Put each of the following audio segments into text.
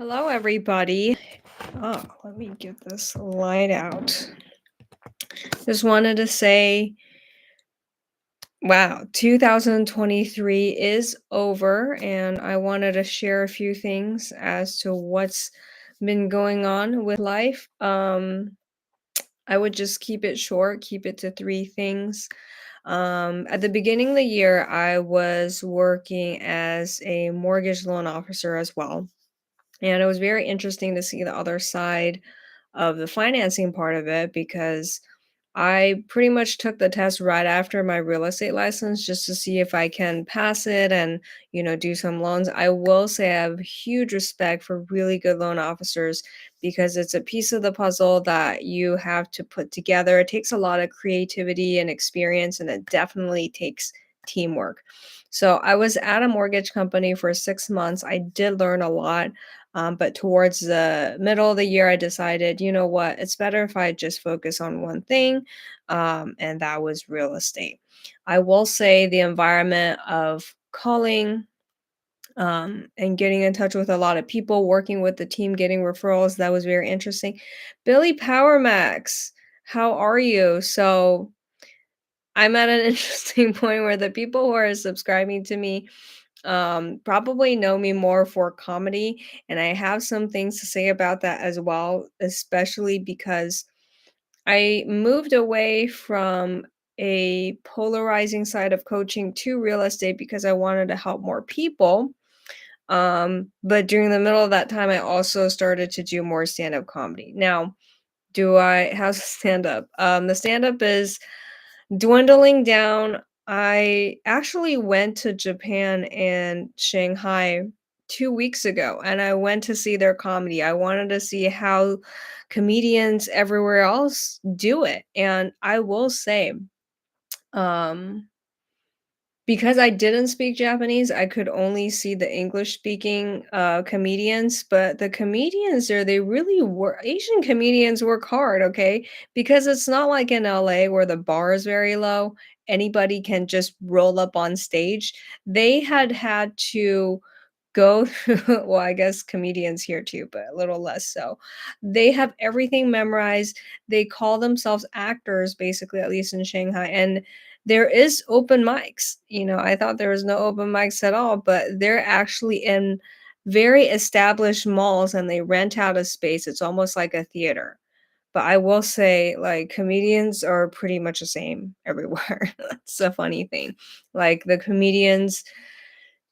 Hello, everybody. Oh, let me get this light out. Just wanted to say, wow, 2023 is over, and I wanted to share a few things as to what's been going on with life. I would just keep it short, keep it to three things. At the beginning of the year, I was working as a mortgage loan officer as well. And it was very interesting to see the other side of the financing part of it because I pretty much took the test right after my real estate license just to see if I can pass it and, do some loans. I will say I have huge respect for really good loan officers because it's a piece of the puzzle that you have to put together. It takes a lot of creativity and experience, and it definitely takes teamwork. So I was at a mortgage company for 6 months. I did learn a lot. But towards the middle of the year, I decided, you know what, it's better if I just focus on one thing, and that was real estate. I will say the environment of calling and getting in touch with a lot of people, working with the team, getting referrals, that was very interesting. Billy Power Max, how are you? So I'm at an interesting point where the people who are subscribing to me probably know me more for comedy, and I have some things to say about that as well, especially because I moved away from a polarizing side of coaching to real estate because I wanted to help more people. But during the middle of that time, I also started to do more stand-up comedy. Now, do I how's the stand-up? The stand-up is dwindling down. I actually went to Japan and Shanghai 2 weeks ago, and I went to see their comedy. I wanted to see how comedians everywhere else do it, and I will say, um because I didn't speak Japanese, I could only see the English speaking, comedians, but the comedians there, they really work. Asian comedians work hard, okay? Because it's not like in LA where the bar is very low, anybody can just roll up on stage. They had to go through well, I guess comedians here too, but a little less so. They have everything memorized. They call themselves actors, basically, at least in Shanghai, and there is open mics. I thought there was no open mics at all, but they're actually in very established malls and they rent out a space. It's almost like a theater. But I will say, like, comedians are pretty much the same everywhere. That's a funny thing. Like, the comedians,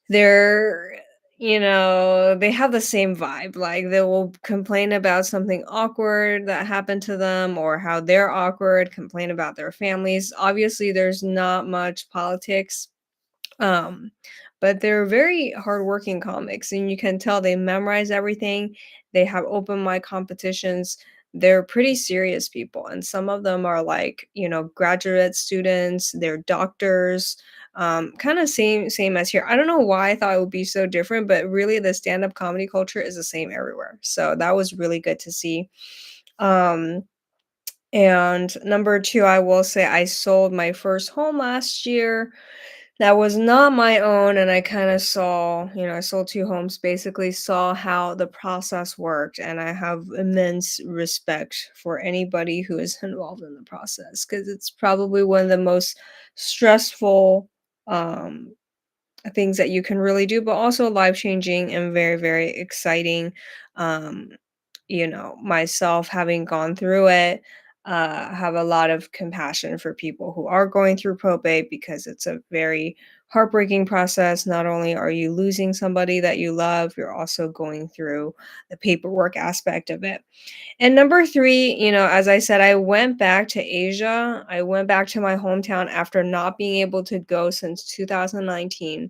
they're they have the same vibe, like, they will complain about something awkward that happened to them or how they're awkward, complain about their families. Obviously, there's not much politics, um, but they're very hardworking comics, and you can tell they memorize everything. They have open mic competitions. They're pretty serious people, and some of them are like, graduate students, they're doctors, kind of same as here. I don't know why I thought it would be so different, but really the stand-up comedy culture is the same everywhere. So that was really good to see. Um, and number two, I will say I sold my first home last year. That was not my own, and I kinda saw I sold 2 homes, basically saw how the process worked, and I have immense respect for anybody who is involved in the process because it's probably one of the most stressful, um, things that you can really do, but also life-changing and very, very exciting. Um, myself having gone through it, have a lot of compassion for people who are going through probate because it's a very heartbreaking process. Not only are you losing somebody that you love, you're also going through the paperwork aspect of it. And number three, as I said, I went back to Asia. I went back to my hometown after not being able to go since 2019.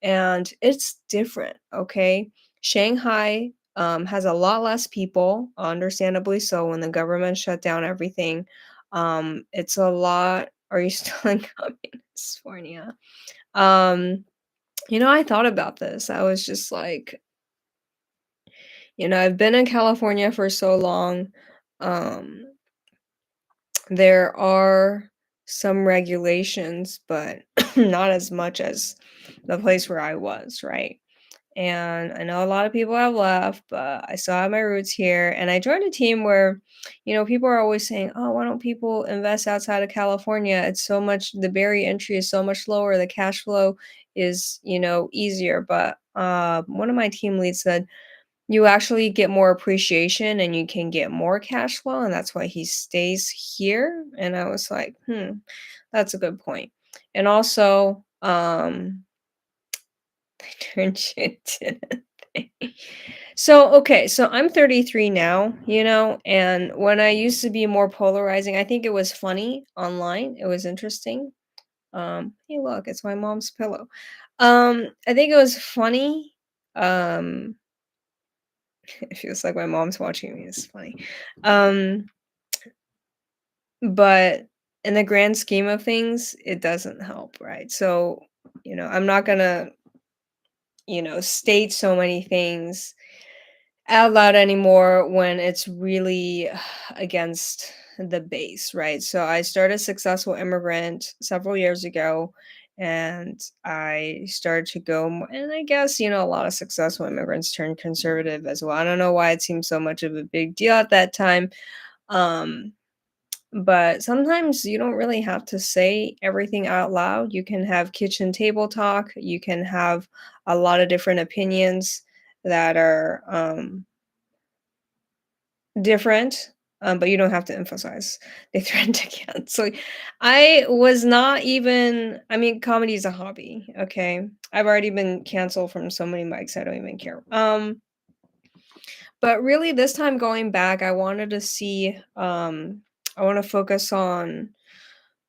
And it's different, okay? Shanghai has a lot less people, understandably so, when the government shut down everything. It's a lot. Are you still in California? Um, I thought about this. I was just like, I've been in California for so long. Um, there are some regulations, but not as much as the place where I was, right? And I know a lot of people have left, but I still have my roots here. And I joined a team where, people are always saying, "Oh, why don't people invest outside of California? It's so much, the barrier entry is so much lower, the cash flow is, easier." But one of my team leads said, "You actually get more appreciation and you can get more cash flow, and that's why he stays here." And I was like, that's a good point. And also, turned you into thing. So, okay, so I'm 33 now, and when I used to be more polarizing, I think it was funny online. It was interesting. Hey, look, it's my mom's pillow. I think it was funny. Um, it feels like my mom's watching me. It's funny. Um, but in the grand scheme of things, it doesn't help, right? So, I'm not gonna, state so many things out loud anymore when it's really against the base, right? So I started Successful Immigrant several years ago, and I started to go, and I guess, a lot of successful immigrants turned conservative as well. I don't know why it seemed so much of a big deal at that time. Um, but sometimes you don't really have to say everything out loud. You can have kitchen table talk. You can have a lot of different opinions that are different, but you don't have to emphasize they threatened to cancel. I was not even, I mean, comedy is a hobby, okay? I've already been canceled from so many mics, I don't even care. But really this time going back, I wanted to see, I want to focus on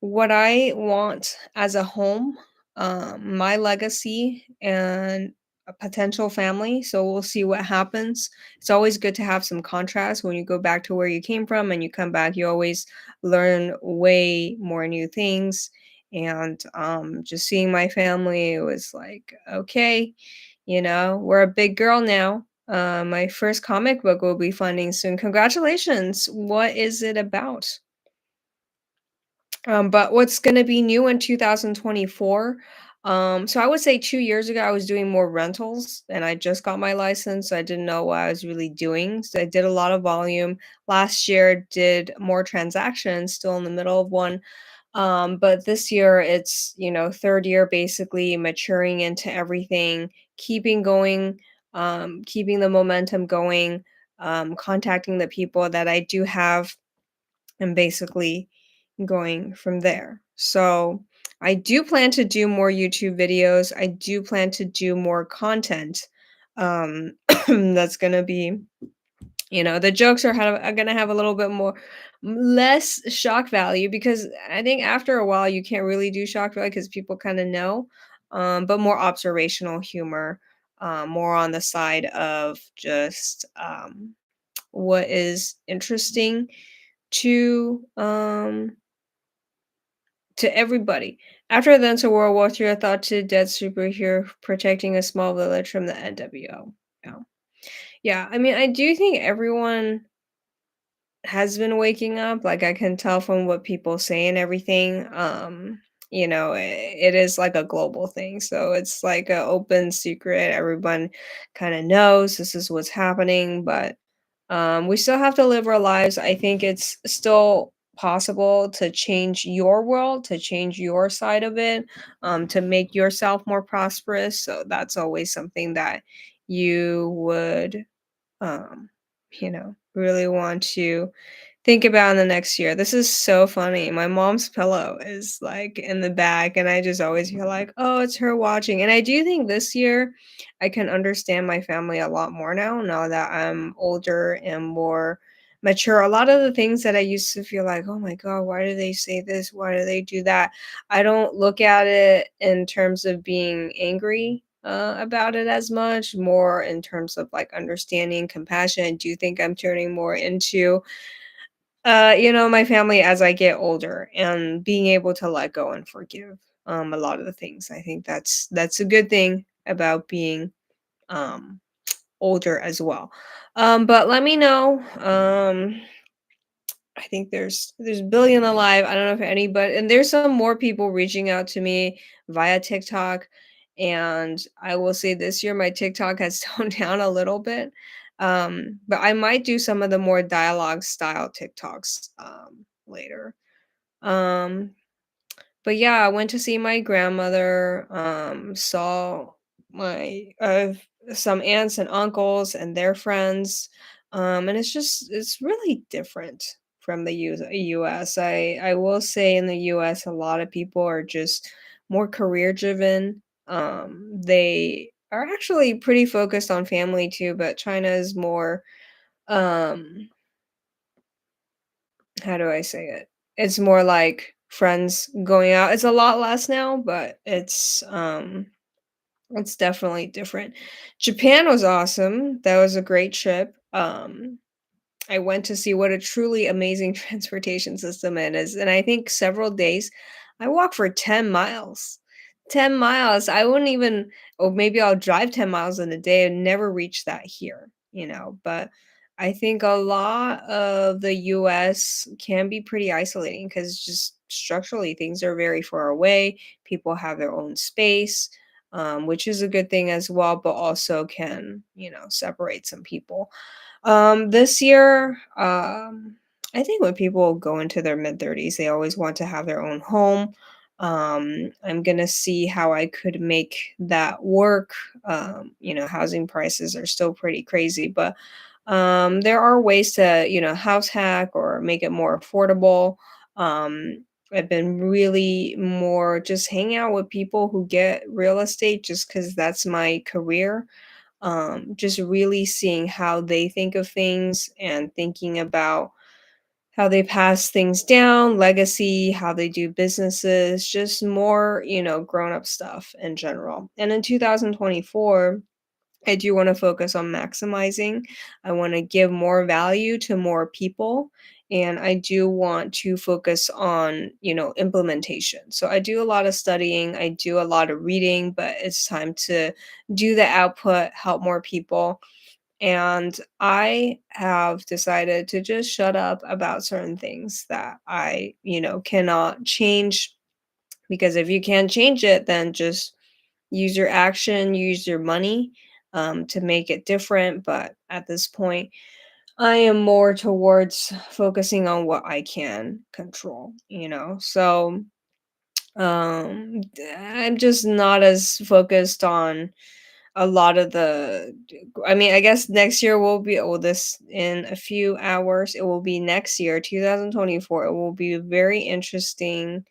what I want as a home, my legacy, and a potential family. So we'll see what happens. It's always good to have some contrast when you go back to where you came from and you come back. You always learn way more new things. And just seeing my family, it was like, okay, we're a big girl now. My first comic book will be funding soon. Congratulations. What is it about? But what's gonna be new in 2024, so I would say 2 years ago, I was doing more rentals, and I just got my license, so I didn't know what I was really doing, so I did a lot of volume. Last year, did more transactions, still in the middle of one, but this year, it's, 3rd year basically maturing into everything, keeping going, keeping the momentum going, contacting the people that I do have, and basically going from there. So I do plan to do more YouTube videos. I do plan to do more content. That's gonna be, the jokes are gonna have a little bit more less shock value because I think after a while you can't really do shock value because people kind of know. But more observational humor, more on the side of just what is interesting to everybody. After events of World War III, I thought to dead superhero protecting a small village from the NWO. Yeah. Yeah, I mean, I do think everyone has been waking up. Like I can tell from what people say and everything. It is like a global thing. So it's like an open secret. Everyone kind of knows this is what's happening, but we still have to live our lives. I think it's still possible to change your world, to change your side of it, to make yourself more prosperous. So that's always something that you would, um, really want to think about in the next year. This is so funny. My mom's pillow is like in the back, and I just always feel like, oh, it's her watching. And I do think this year I can understand my family a lot more now that I'm older and more mature. A lot of the things that I used to feel like, oh my God, why do they say this? Why do they do that? I don't look at it in terms of being angry. About it as much, more in terms of like understanding, compassion. I do think I'm turning more into my family as I get older and being able to let go and forgive a lot of the things. I think that's a good thing about being um older as well. But let me know. I think there's Billion Alive. I don't know if anybody, and there's some more people reaching out to me via TikTok, And I will say this year my TikTok has toned down a little bit. But I might do some of the more dialogue style TikToks later. Um, but yeah, I went to see my grandmother, saw my some aunts and uncles and their friends. And it's really different from the US. I will say in the US a lot of people are just more career driven. They are actually pretty focused on family too, but China is more um how do I say it? It's more like friends going out. It's a lot less now, but it's definitely different. Japan was awesome. That was a great trip. I went to see what a truly amazing transportation system it is, and I think several days I walked for 10 miles. 10 miles. I wouldn't even or maybe I'll drive 10 miles in a day and never reach that here, but I think a lot of the US can be pretty isolating because just structurally things are very far away. People have their own space, which is a good thing as well, but also can, separate some people. This year, I think when people go into their mid-30s, they always want to have their own home. I'm gonna see how I could make that work. Housing prices are still pretty crazy, but there are ways to, house hack or make it more affordable. I've been really more just hanging out with people who get real estate just because that's my career, just really seeing how they think of things and thinking about how they pass things down, legacy, how they do businesses, just more, grown up stuff in general. And in 2024, I do want to focus on maximizing. I want to give more value to more people. And I do want to focus on, implementation. So I do a lot of studying, I do a lot of reading, but it's time to do the output, help more people. And I have decided to just shut up about certain things that I, cannot change. Because if you can't change it, then just use your action, use your money to make it different. But at this point, I am more towards focusing on what I can control. So I'm just not as focused on a lot of I mean, I guess next year will be, oh, this in a few hours, it will be next year, 2024. It will be a very interesting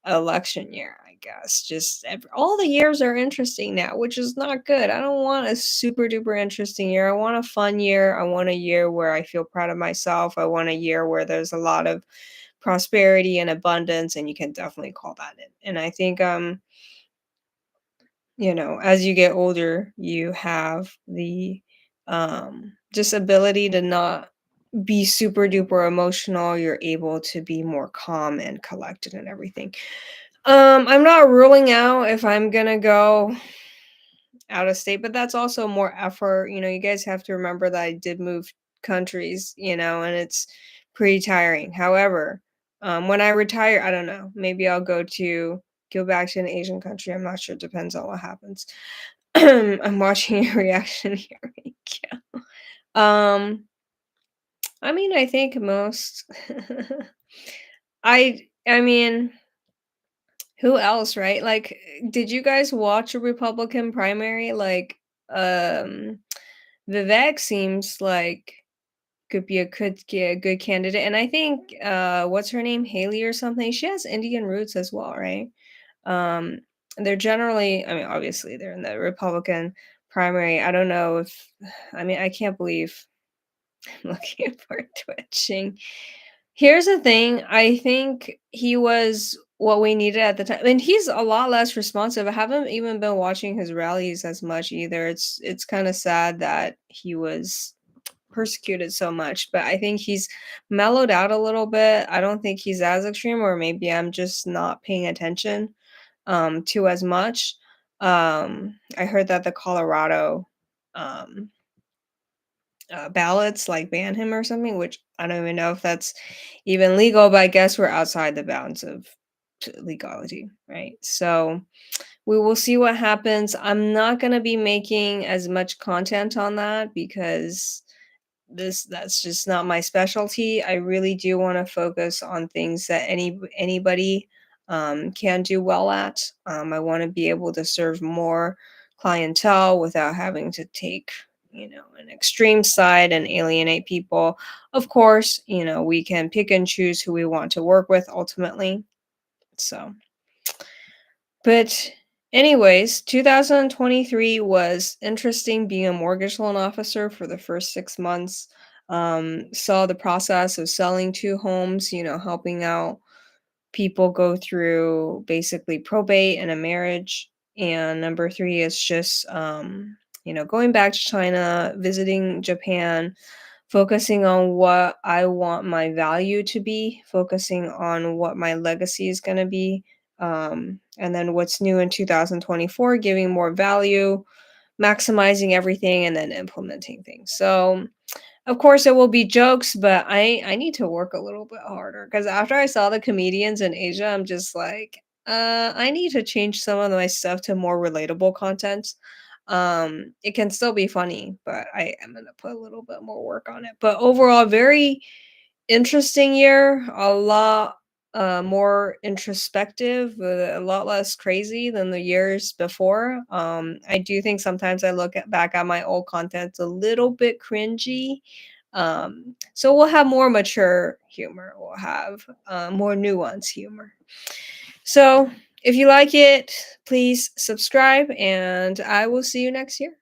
election year, I guess. Just all the years are interesting now, which is not good. I don't want a super duper interesting year. I want a fun year. I want a year where I feel proud of myself. I want a year where there's a lot of prosperity and abundance, and you can definitely call that in. And I think as you get older, you have the just ability to not be super duper emotional. You're able to be more calm and collected and everything. I'm not ruling out if I'm gonna go out of state, but that's also more effort. You guys have to remember that I did move countries, and it's pretty tiring. However, when I retire, I don't know, maybe I'll go back to an Asian country. I'm not sure. It depends on what happens. I'm watching your reaction here. Yeah. I mean, I think most I mean, who else, right? Like, did you guys watch a Republican primary? Like, Vivek seems like could be a good candidate, and I think what's her name, Haley or something. She has Indian roots as well, right? Um, they're generally, I mean, obviously they're in the Republican primary. I don't know if, I mean, I can't believe I'm looking for twitching. Here's the thing, I think he was what we needed at the time, and he's a lot less responsive. I haven't even been watching his rallies as much either. It's kinda sad that he was persecuted so much, but I think he's mellowed out a little bit. I don't think he's as extreme, or maybe I'm just not paying attention, to as much. I heard that the Colorado, um ballots like ban him or something, which I don't even know if that's even legal, but I guess we're outside the bounds of legality, right? So we will see what happens. I'm not gonna be making as much content on that because that's just not my specialty. I really do wanna focus on things that anybody, can do well at. I wanna be able to serve more clientele without having to take, an extreme side and alienate people. Of course, we can pick and choose who we want to work with ultimately. So but anyways, 2023 was interesting being a mortgage loan officer for the first 6 months. Saw the process of selling 2 homes, helping out people go through basically probate and a marriage. And number 3 is just, going back to China, visiting Japan, focusing on what I want my value to be, focusing on what my legacy is going to be. And then what's new in 2024, giving more value, maximizing everything, and then implementing things. So, of course, it will be jokes, but I need to work a little bit harder because after I saw the comedians in Asia, I'm just like, I need to change some of my stuff to more relatable content. It can still be funny, but I am gonna put a little bit more work on it. But overall, very interesting year, a lot more introspective, a lot less crazy than the years before. I do think sometimes I back at my old content, it's a little bit cringy. So we'll have more mature humor. We'll have more nuanced humor. So if you like it, please subscribe, and I will see you next year.